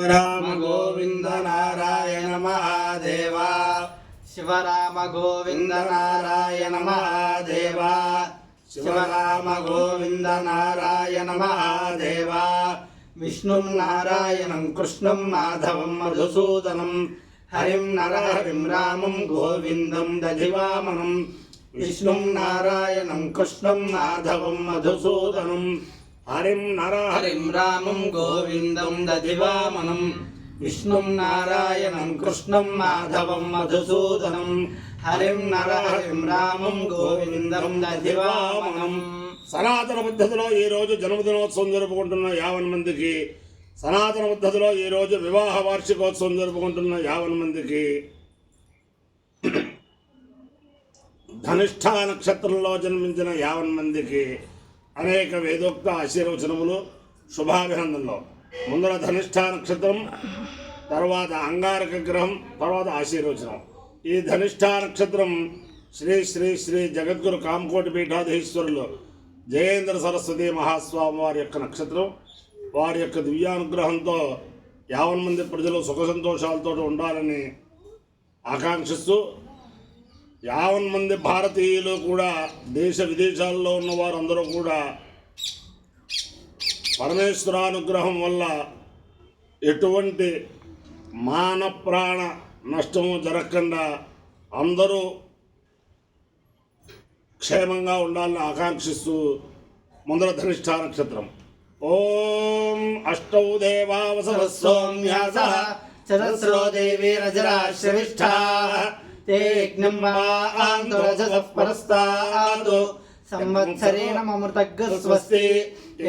राम गोविंद नारायण महादेवा शिवराम गोविंद नारायण महादेवा शिवराम गोविंद नारायण महादेवा विष्णुं नारायणं कृष्णं माधवं मधुसूदनं हरिं नरहरिं रामं गोविन्दं दधिवामनं विष्णुं नारायणं कृष्णं माधवं मधुसूदनं हरिं नरहरिं रामं गोविन्दं दधिवामनं विष्णुं नारायणं कृष्णं माधवं मधुसूदनं हरिं नरहरिं रामं गोविन्दं दधिवामनं సనాతన పద్ధతిలో ఈరోజు జన్మదినోత్సవం జరుపుకుంటున్న 50 మందికి, సనాతన పద్ధతిలో ఈరోజు వివాహ వార్షికోత్సవం జరుపుకుంటున్న 50 మందికి, ధనిష్ఠా నక్షత్రంలో జన్మించిన 50 మందికి అనేక వేదోక్త ఆశీర్వచనములు, శుభాభినందనలు. ముందర ధనిష్ఠా నక్షత్రం, తర్వాత అంగారక గ్రహం, తర్వాత ఆశీర్వచనం. ఈ ధనిష్ఠా నక్షత్రం శ్రీ శ్రీ శ్రీ జగద్గురు కామకోటి పీఠాధీశ్వరులు జయేంద్ర సరస్వతి మహాస్వామి వారి యొక్క నక్షత్రం. వారి యొక్క దివ్యానుగ్రహంతో 50 మంది ప్రజలు సుఖ సంతోషాలతో ఉండాలని ఆకాంక్షిస్తూ 50 మంది భారతీయులు కూడా దేశ విదేశాల్లో ఉన్నవారు అందరూ కూడా పరమేశ్వరానుగ్రహం వల్ల ఎటువంటి మాన ప్రాణ నష్టము జరగకుండా అందరూ క్షేమంగా ఉండాలని ఆకాంక్షిస్తూ ముందర ధనిష్ఠా నక్షత్రం. ఓం అష్టౌ దేవావసవస్సోమ్యాసః సహస్రో దేవీరజరాశ్రవిష్ఠాః తే యజ్ఞం వాంతు రజసః పరస్తాదు సంవత్సరేణ మమృతగ్గ స్వస్తి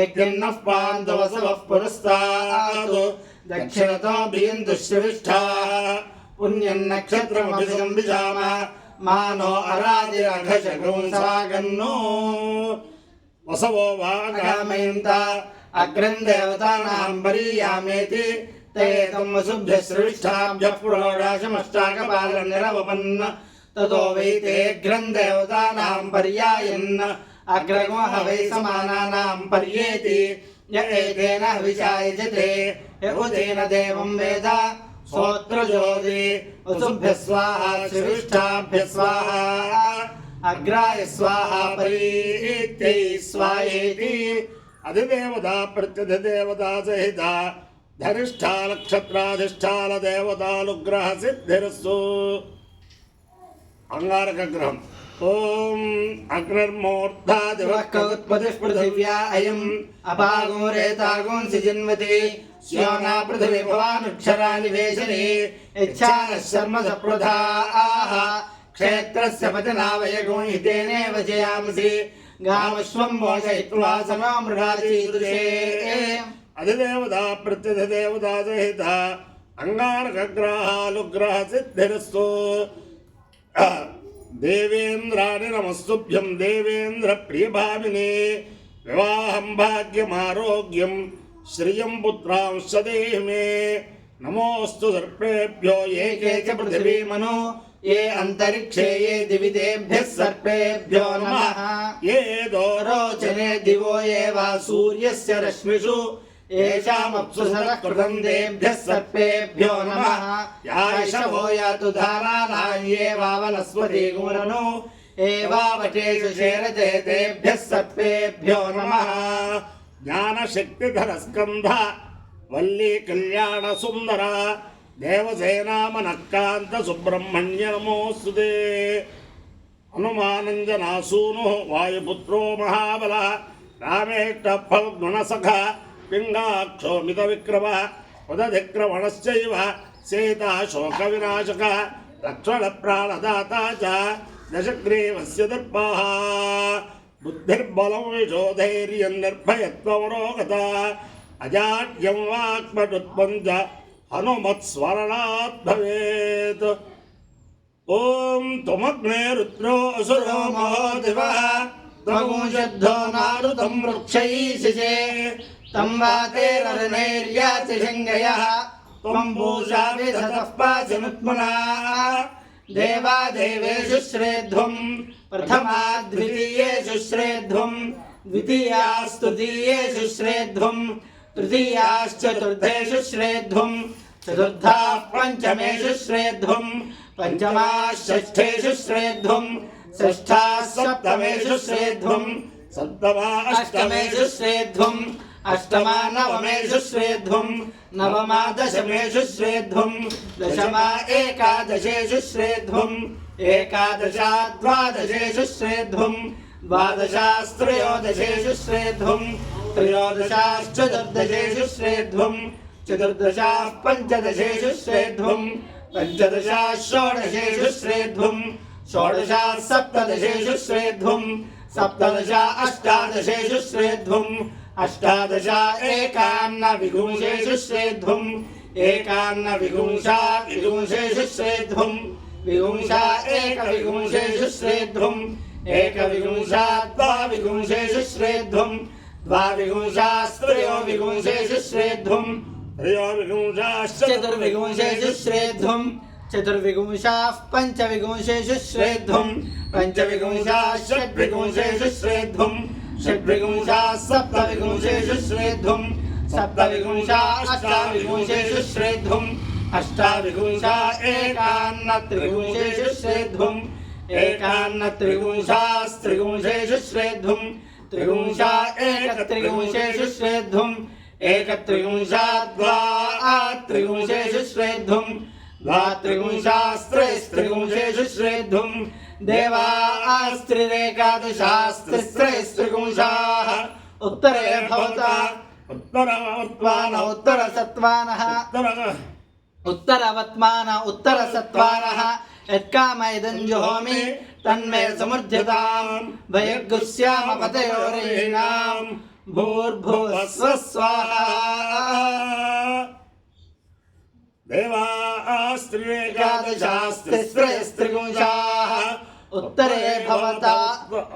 యజ్ఞన్నః పాంతు వసవః పురస్తాదు దక్షిణతో బియంతు శ్రవిష్ఠాః పుణ్యం నక్షత్రమభిసంవిజామ మానో అరాజిరఘశగుంసాగన్నో వసవో వాగామయంత అగ్రం దేవతానాం పరీయామేతి తేతం వసుభ్యః శ్రేష్ఠాభ్యః పురోడాశమష్టాకపాలం నిరవపన్న తతో వై తే అగ్రం దేవతానాం పర్యాయన్ అగ్రగో హవై సమానానాం పర్యేతి య ఏతేన హవిషాయజతే య ఉదేన దేవం వేద స్తోత్రజ్యోతి వసుభ్యః స్వాహా శ్రేష్ఠాభ్యః స్వాహా అగ్రాయ స్వాహా పరీత్యై స్వాయేతి. అధిదేవతా ప్రత్యధిదేవతా సహిత ధనిష్ఠా నక్షత్రాధిష్టాన దేవతానుగ్రహ సిద్ధిరస్సు. అంగారక గ్రహం. ఓం అగ్నిర్మూర్ధాదివః పృథివ్యా అయం అపాగో రేతాగో సిజన్వతి శ్యోనా పృథివీ భవానుక్షరాణి వేశనే యచ్ఛానః శర్మ సప్రధాః క్షేత్రస్య పతనావయగో హితేనేవ జయామసి గామస్వం మోషయిత్వా సమా మృగాచీదృశే. అధిదేవతా ప్రత్యధిదేవతా సహిత అంగారక గ్రహానుగ్రహ సిద్ధిరస్సు. దేవేంద్రాణి నమస్తుభ్యం దేవేంద్ర ప్రియభామినే వివాహం భాగ్యమారోగ్యం శ్రియం పుత్రాంశ దేహి మే. నమోస్తు సర్పేభ్యో ఏకే చ పృథివీమనో ఏ అంతరిక్షే ఏ దివిదేభ్యః సర్పేభ్యో నమః. ఏ రోచనే దివో ఏవ సూర్యస్య రశ్మిషు ఏషామప్సుసరః కృతం దేభ్యః సర్పేభ్యో నమః. యాశవో యాతు ధారానాం ఏవావనస్వతి గుణనో ఏవావటేషు శేరతే తేభ్యః సర్పేభ్యో నమః. జ్ఞానశక్తిధర స్కంధ వల్లీ కళ్యాణ సుందర దేవసేనామనఃకాంత సుబ్రహ్మణ్య నమోస్తుతే. హనుమానంజనాసూను వాయుపుత్రో మహాబల రామేష్ట ఫల్గుణసఖ పింగాక్షోమిత విక్రమ ఉదధిక్రమణశ్చైవ సీతాశోక వినాశక లక్ష్మణ ప్రాణదాత చ దశగ్రీవస్య దర్పః. బుద్ధిర్బలం యశోధైర్యం నిర్భయత్వమరోగత అజాడ్యం వాక్పటుత్వం చ హనుమత్స్మరణాత్ భవేత్. ఓం త్వమగ్నే రుద్రో అసురో మహోదివః త్వమూషద్ధో నారుతం వృక్షైషిషే తం వాతేరరుణైర్యాతి శృంగయః త్వం పూషా విదధః పాశముత్మనా. దేవాదేవేషు శ్రేధ్వం ప్రథమా ద్వితీయేషు శ్రేధ్వం ద్వితీయాస్తృతీయేషు శ్రేధ్వం तृतीयाश्चतुर्थेषु श्रेद्धुम् चतुर्थाः पञ्चमेषु श्रेद्धुम् पञ्चमाः षष्ठेषु श्रेद्धुम् षष्ठाः सप्तमेषु श्रेद्धुम् सप्तमा अष्टमेषु श्रेद्धुम् अष्टमा नवमेषु श्रेद्धुम् नवमा दशमेषु श्रेद्धुम् दशमा एकादशेषु श्रेद्धुम् एकादशा द्वादशेषु श्रेद्धुम् द्वादशास्त्रयोदशेषु श्रेद्धुम् त्रयोदशाश्चतुर्दशेषु श्रेद्धुम् चतुर्दशाः पञ्चदशेषु श्रेद्धुम् पञ्चदशाः षोडशेषु श्रेद्धुम् षोडशाः सप्तदशेषु श्रेद्धुम् सप्तदशा अष्टादशेषु श्रेद्धुम् अष्टादशा एकान्नविगुंसेषु श्रेद्धुम् एकान्नविगुंसा विगुंसेषु श्रेद्धुम् विगुंसा एकविगुंसेषु श्रेद्धुम् एकविगुंसा द्वाविगुंसेषु श्रेद्धुम् द्वाविगुंसास्त्रयोविगुंसेषु श्रेद्धुम् चतुर्विगुंसेषु श्रेद्धुम् चतुर्विगुंसाः पञ्चविगुंसेषु श्रेद्धुम् पञ्चविगुंसाः षड्विगुंसेषु श्रेद्धुम् षड्विगुंसाः सप्तविगुंसेषु श्रेद्धुम् सप्तविगुंसाः अष्टाविगुंसेषु श्रेद्धुम् अष्टाविगुंसा एकान्नत्रिगुंसेषु श्रेद्धुम् एकान्नत्रिगुंसास्त्रिगुंसेषु श्रेद्धुम् त्रिगुंसा एकत्रिगुंसेषु श्रेद्धुम् एकत्रिगुंसा द्वात्रिगुंसेषु श्रेद्धुम् द्वात्रिगुंसास्त्रैस्त्रिगुंसेषु श्रेद्धुम् देवास्त्रिरेकादशास्त्रिस्त्रैस्त्रिगुंसाः उत्तरे भवता उत्तरसत्त्वानः उत्तरवत्मान उत्तरसत्त्वानः यत्काम इदं जुहोमि तन्मे समृद्ध्यताम् भयगुस्यामपतयोरीणाम् भूर्भुवस्वः स्वाहा देवास्त्रिरेकादशास्त्रिस्त्रैस्त्रिगुंसाः उत्तरे भवता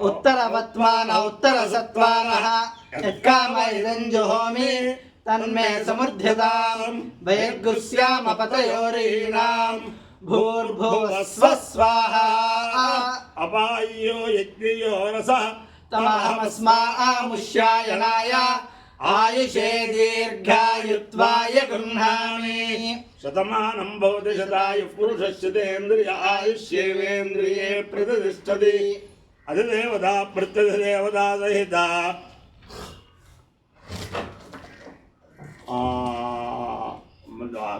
उत्तरवत्मान उत्तरसत्त्वानः यत्काम इदं जुहोमि तन्मे समृद्ध्यताम् भयगुस्यामपतयोरीणाम् भूर्भुवस्वः स्वाहा अपायो यज्ञयो रसः तमहमस्मामुष्यायणाय आयुषे दीर्घायुत्वाय गृह्णामि शतमानं भवति शतायुः पुरुषस्यतेन्द्रिय आयुष्येवेन्द्रिये प्रतिष्ठति अधिदेवता प्रत्यधिदेवता सहिता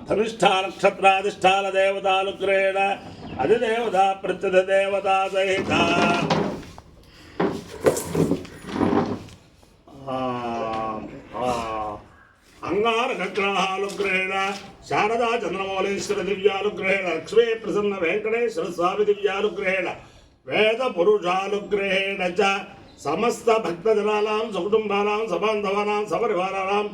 धनिष्ठा नक्षत्राधिष्ठान देवतानुग्रहेण अधिदेवता प्रत्यधिदेवता सहिता अंगारकग्रहानुग्रहेण शारदा चंद्रमौलेश्वर दिव्यानुग्रहेण लक्ष्मी प्रसन्न वेंकटेश्वर स्वामी दिव्यानुग्रहेण वेद पुरुषानुग्रहेण च समस्त भक्तजनानां सकुटुंबानां सबान्धवानां सपरिवाराणां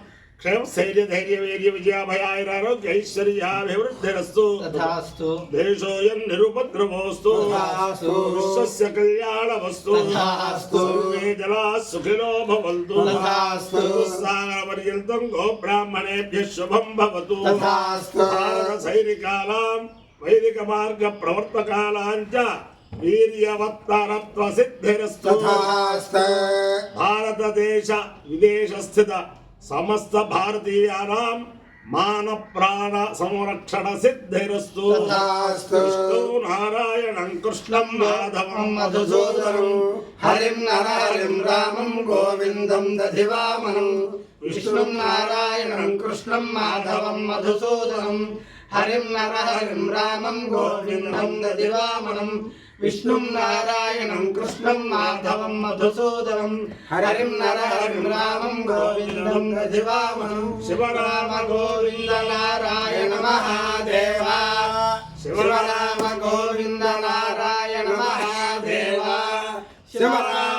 क्षेम स्थैर्य धैर्य वीर्य विजयाभयारोग्य ऐश्वर्याभिवृद्धिरस्तु तथास्तु देशोऽयं निरुपद्रवोऽस्तु तथास्तु विश्वस्य कल्याणमस्तु तथास्तु सर्वे जनाः सुखिनो भवन्तु तथास्तु सागरपर्यन्तं गोब्राह्मणेभ्यः शुभं भवतु तथास्तु भारतसैनिकानां वैदिकमार्गप्रवर्तकानां च वीर्यवत्तरत्वसिद्धिरस्तु तथास्तु भारतदेश विदेशस्थित समस्त भारतीयानां मान प्राण संरक्षण सिद्धिरस्तु तथास्तु विष्णु नारायणं कृष्णं माधवं मधुसूदनं हरिं नरहरिं रामं गोविन्दं दधिवामनं विष्णुं नारायणं कृष्णं माधवं मधुसूदनं हरिं नरहरिं रामं गोविन्दं दधिवामनं विष्णुं नारायणं कृष्णं माधवं मधुसूदनं हरिं नरहरिं रामं गोविन्दं दधिवामनं शिवराम गोविन्द नारायण महादेव शिवराम गोविन्द नारायण महादेव शिवराम